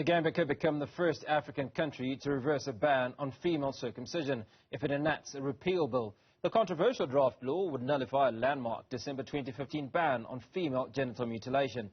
The Gambia could become the first African country to reverse a ban on female circumcision if it enacts a repeal bill. The controversial draft law would nullify a landmark December 2015 ban on female genital mutilation.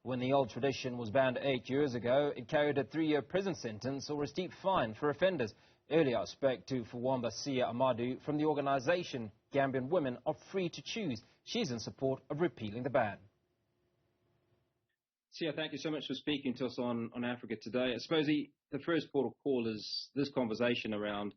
When the old tradition was banned 8 years ago, it carried a 3-year prison sentence or a steep fine for offenders. Earlier, I spoke to Fuamba Amhadu from the organisation Gambian Women Are Free to Choose. She's in support of repealing the ban. Sia, thank you so much for speaking to us on Africa Today. I suppose the first port of call is this conversation around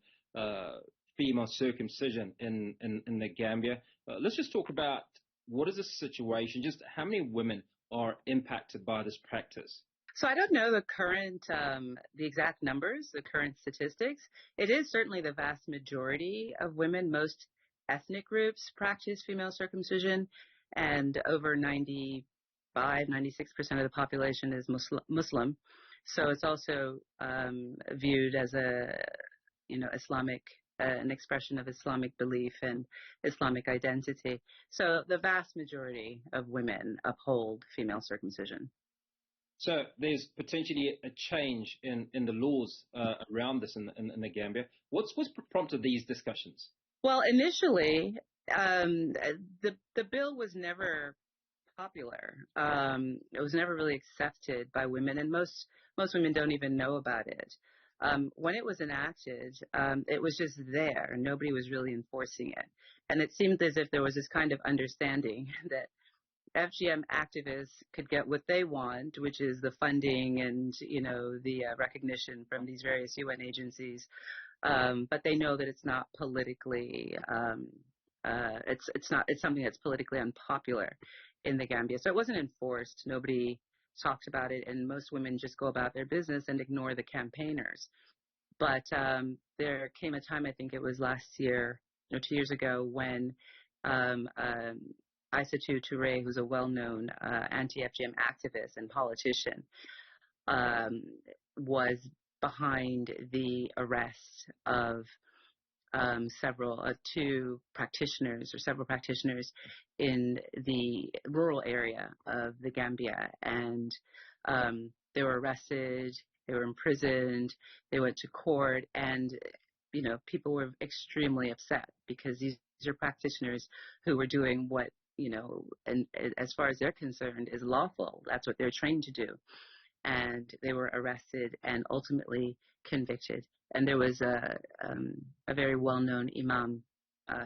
female circumcision in the Gambia. Let's just talk about what is the situation, just how many women are impacted by this practice? So I don't know the current, the exact numbers, the current statistics. It is certainly the vast majority of women. Most ethnic groups practice female circumcision, and over 96% of the population is Muslim. So it's also viewed as Islamic, an expression of Islamic belief and Islamic identity. So the vast majority of women uphold female circumcision. So there's potentially a change in the laws around this in the Gambia. What's prompted these discussions? Well, initially, the bill was never popular. It was never really accepted by women, and most women don't even know about it. When it was enacted, it was just there. Nobody was really enforcing it. And it seemed as if there was this kind of understanding that FGM activists could get what they want, which is the funding and, the recognition from these various UN agencies. But they know that it's not politically, it's something that's politically unpopular in the Gambia. So it wasn't enforced. Nobody talked about it, and most women just go about their business and ignore the campaigners. But there came a time, I think it was last year, 2 years ago, when Aissatou Touré, who's a well-known anti-FGM activist and politician, was behind the arrest of several practitioners in the rural area of the Gambia, and they were arrested, they were imprisoned, they went to court, and people were extremely upset because these are practitioners who were doing what and as far as they're concerned is lawful. That's what they're trained to do, and they were arrested and ultimately convicted. And there was a very well-known imam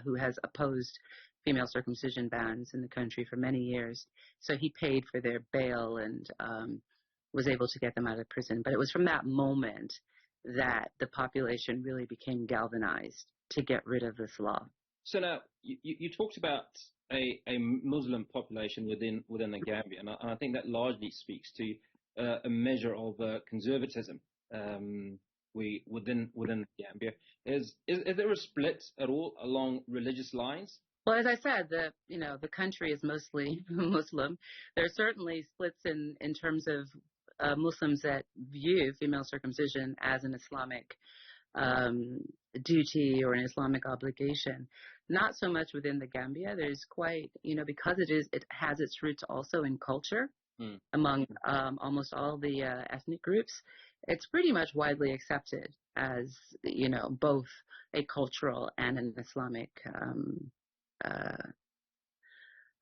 who has opposed female circumcision bans in the country for many years. So he paid for their bail and was able to get them out of prison. But it was from that moment that the population really became galvanized to get rid of this law. So now you talked about a Muslim population within the Gambia, and I think that largely speaks to a measure of conservatism. Within the Gambia, is there a split at all along religious lines? Well, as I said, the country is mostly Muslim. There are certainly splits in terms of Muslims that view female circumcision as an Islamic duty or an Islamic obligation. Not so much within the Gambia. There's quite, because it has its roots also in culture. Among almost all the ethnic groups, it's pretty much widely accepted as, both a cultural and an Islamic,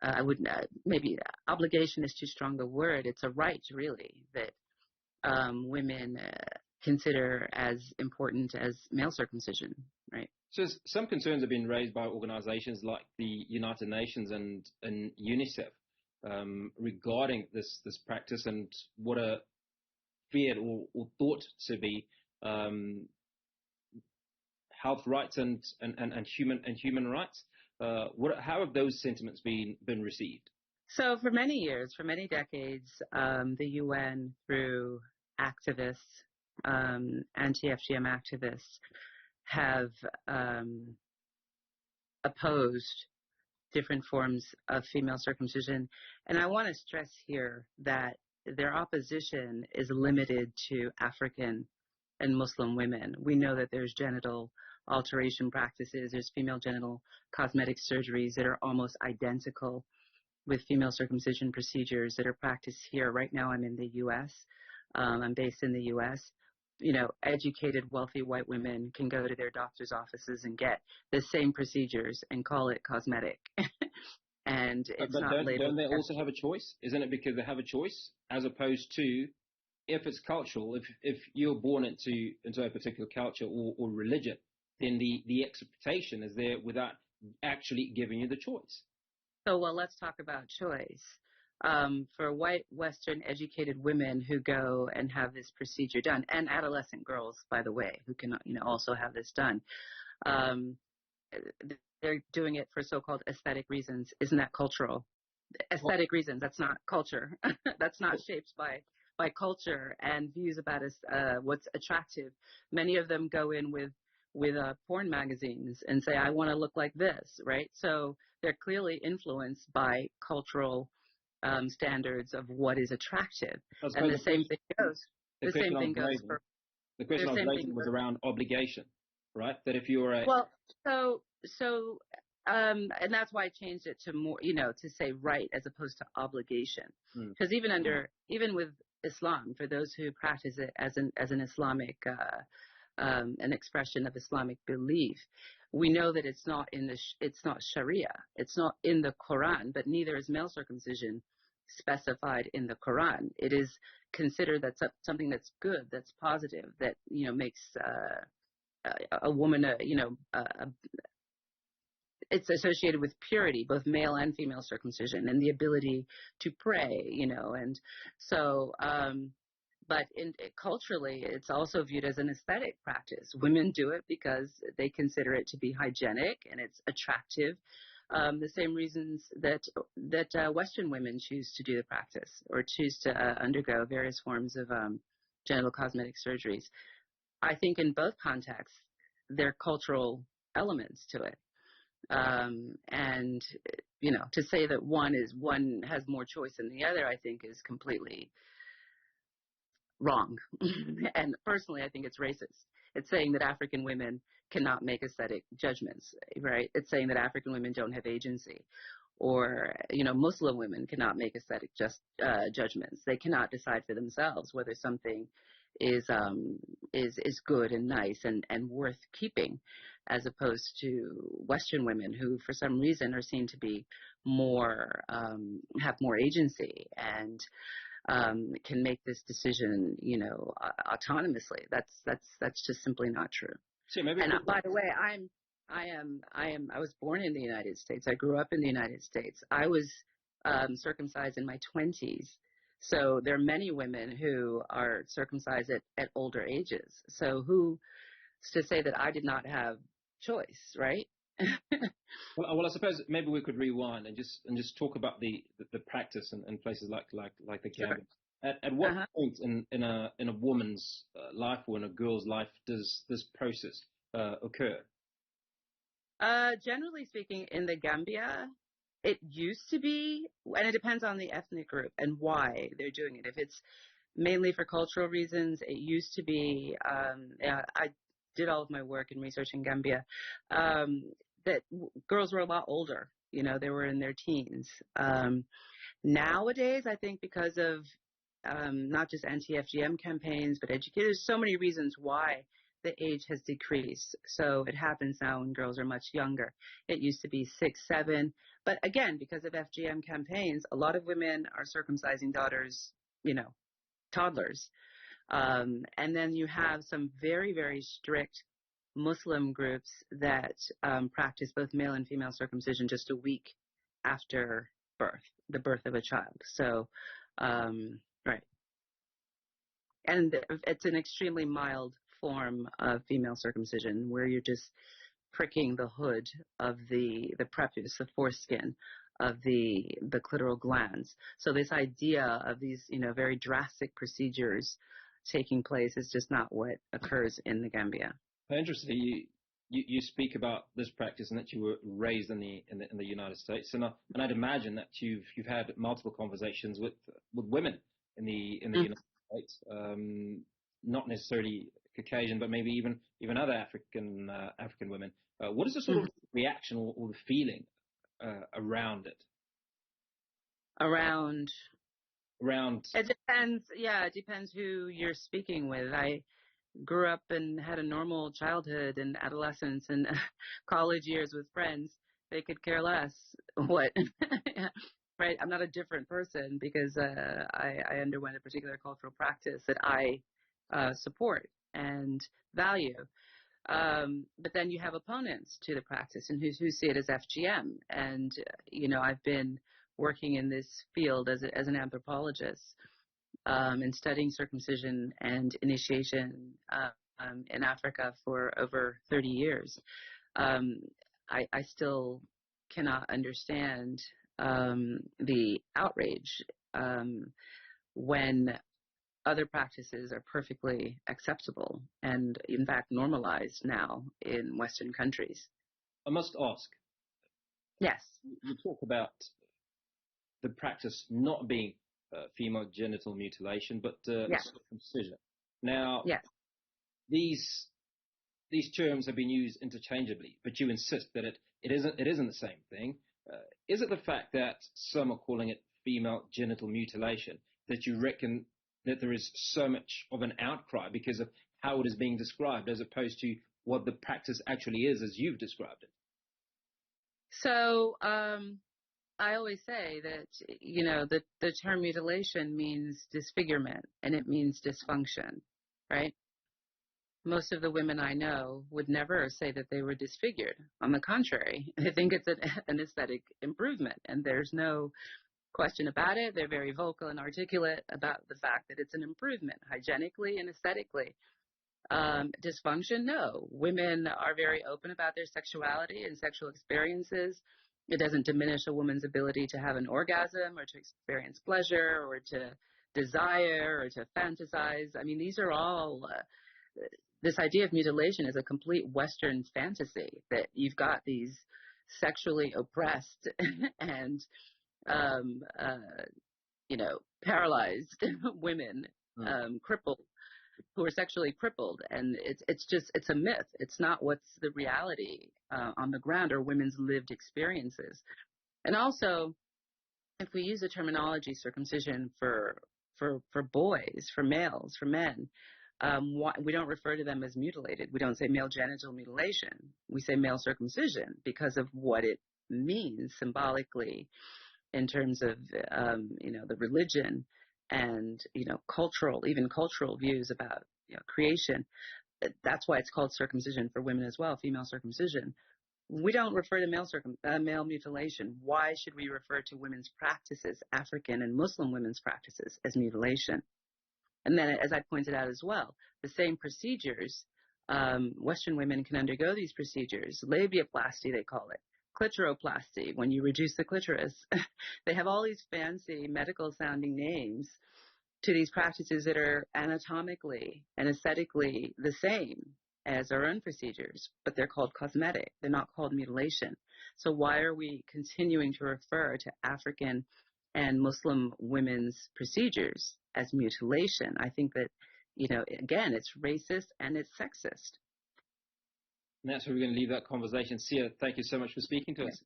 I wouldn't, maybe obligation is too strong a word. It's a right, really, that women consider as important as male circumcision, right? So some concerns have been raised by organizations like the United Nations and UNICEF regarding this practice and what are feared or thought to be health rights and human rights. How have those sentiments been received? So for many years, for many decades, the UN, through activists, anti-FGM activists, have opposed different forms of female circumcision. And I want to stress here that their opposition is limited to African and Muslim women. We know that there's genital alteration practices, there's female genital cosmetic surgeries that are almost identical with female circumcision procedures that are practiced here. Right now I'm in the U.S. I'm based in the U.S. You know, educated, wealthy white women can go to their doctor's offices and get the same procedures and call it cosmetic. And it's but not labeled. don't they also have a choice? Isn't it because they have a choice as opposed to if it's cultural, if you're born into a particular culture or religion, then the expectation is there without actually giving you the choice. So, well, let's talk about choice. For white, Western educated women who go and have this procedure done, and adolescent girls, by the way, who can, you know, also have this done, they're doing it for so-called aesthetic reasons. Isn't that cultural? Aesthetic reasons. That's not culture. That's not shaped by culture and views about what's attractive. Many of them go in with porn magazines and say, I want to look like this, right? So they're clearly influenced by cultural standards of what is attractive. And the same thing goes. The same thing goes for. The question I was raising was around obligation, right? That if you're a and that's why I changed it to more, you know, to say right as opposed to obligation. Because even with Islam, for those who practice it as an Islamic an expression of Islamic belief, we know that it's not Sharia, it's not in the Quran, but neither is male circumcision specified in the Quran. It is considered that's something that's good, that's positive, that, you know, makes a woman it's associated with purity, both male and female circumcision, and the ability to pray, you know, and so. But culturally, it's also viewed as an aesthetic practice. Women do it because they consider it to be hygienic and it's attractive. The same reasons that Western women choose to do the practice or choose to undergo various forms of genital cosmetic surgeries. I think in both contexts, there are cultural elements to it. And, you know, to say that one has more choice than the other, I think is completely wrong. And personally, I think it's racist. It's saying that African women cannot make aesthetic judgments, right? It's saying that African women don't have agency. Or, you know, Muslim women cannot make aesthetic judgments. They cannot decide for themselves whether something is good and nice and worth keeping, as opposed to Western women who, for some reason, are seen to be more have more agency and can make this decision, you know, autonomously. That's just simply not true. So maybe By the way, I was born in the United States. I grew up in the United States. I was circumcised in my 20s. So there are many women who are circumcised at older ages. So who's to say that I did not have choice, right? Well, I suppose maybe we could rewind and just talk about the practice in places like the Gambia. Sure. At what point in a woman's life or in a girl's life does this process occur? Generally speaking, in the Gambia, it used to be, and it depends on the ethnic group and why they're doing it. If it's mainly for cultural reasons, it used to be, I did all of my work and research in Gambia, that girls were a lot older. You know, they were in their teens. Nowadays, I think because of not just anti-FGM campaigns, but there's so many reasons why the age has decreased. So it happens now when girls are much younger. It used to be 6, 7. But again, because of FGM campaigns, a lot of women are circumcising daughters, you know, toddlers. And then you have some very, very strict Muslim groups that practice both male and female circumcision just a week after the birth of a child. So, right. And it's an extremely mild form of female circumcision where you're just pricking the hood of the prepuce, the foreskin of the clitoral glands. So this idea of these, you know, very drastic procedures taking place is just not what occurs in the Gambia. Interesting. You speak about this practice and that you were raised in the United States, and I'd imagine that you've had multiple conversations with women in the United States, not necessarily Caucasian, but maybe even other African women. What is the sort of reaction or the feeling around it? Around around? It depends. Yeah, it depends who you're speaking with. I grew up and had a normal childhood and adolescence and college years with friends. They could care less what, right? I'm not a different person because I underwent a particular cultural practice that I support and value. But then you have opponents to the practice and who see it as FGM. And, I've been working in this field as an anthropologist and studying circumcision and initiation in Africa for over 30 years. I still cannot understand the outrage when other practices are perfectly acceptable and, in fact, normalized now in Western countries. I must ask. Yes. You talk about the practice not being female genital mutilation, but Yes. circumcision. Now, Yes. these terms have been used interchangeably, but you insist that it isn't the same thing. Is it the fact that some are calling it female genital mutilation that you reckon that there is so much of an outcry because of how it is being described as opposed to what the practice actually is as you've described it? So I always say that, the term mutilation means disfigurement and it means dysfunction, right? Most of the women I know would never say that they were disfigured. On the contrary, they think it's an aesthetic improvement, and there's no question about it. They're very vocal and articulate about the fact that it's an improvement hygienically and aesthetically. Dysfunction, no. Women are very open about their sexuality and sexual experiences. It doesn't diminish a woman's ability to have an orgasm or to experience pleasure or to desire or to fantasize. I mean, these are all, this idea of mutilation is a complete Western fantasy that you've got these sexually oppressed and paralyzed women, crippled, who are sexually crippled, and it's a myth. It's not what's the reality on the ground or women's lived experiences. And also, if we use the terminology circumcision for boys, for males, for men, we don't refer to them as mutilated. We don't say male genital mutilation. We say male circumcision because of what it means symbolically in terms of, the religion and, cultural views about, creation. That's why it's called circumcision for women as well, female circumcision. We don't refer to male mutilation. Why should we refer to women's practices, African and Muslim women's practices, as mutilation? And then, as I pointed out as well, the same procedures, Western women can undergo these procedures, labiaplasty they call it, clitoroplasty, when you reduce the clitoris. They have all these fancy medical sounding names to these practices that are anatomically and aesthetically the same as our own procedures, but they're called cosmetic. They're not called mutilation. So why are we continuing to refer to African and Muslim women's procedures as mutilation? I think that, again, it's racist and it's sexist. And that's where we're going to leave that conversation. Sia, thank you so much for speaking to us.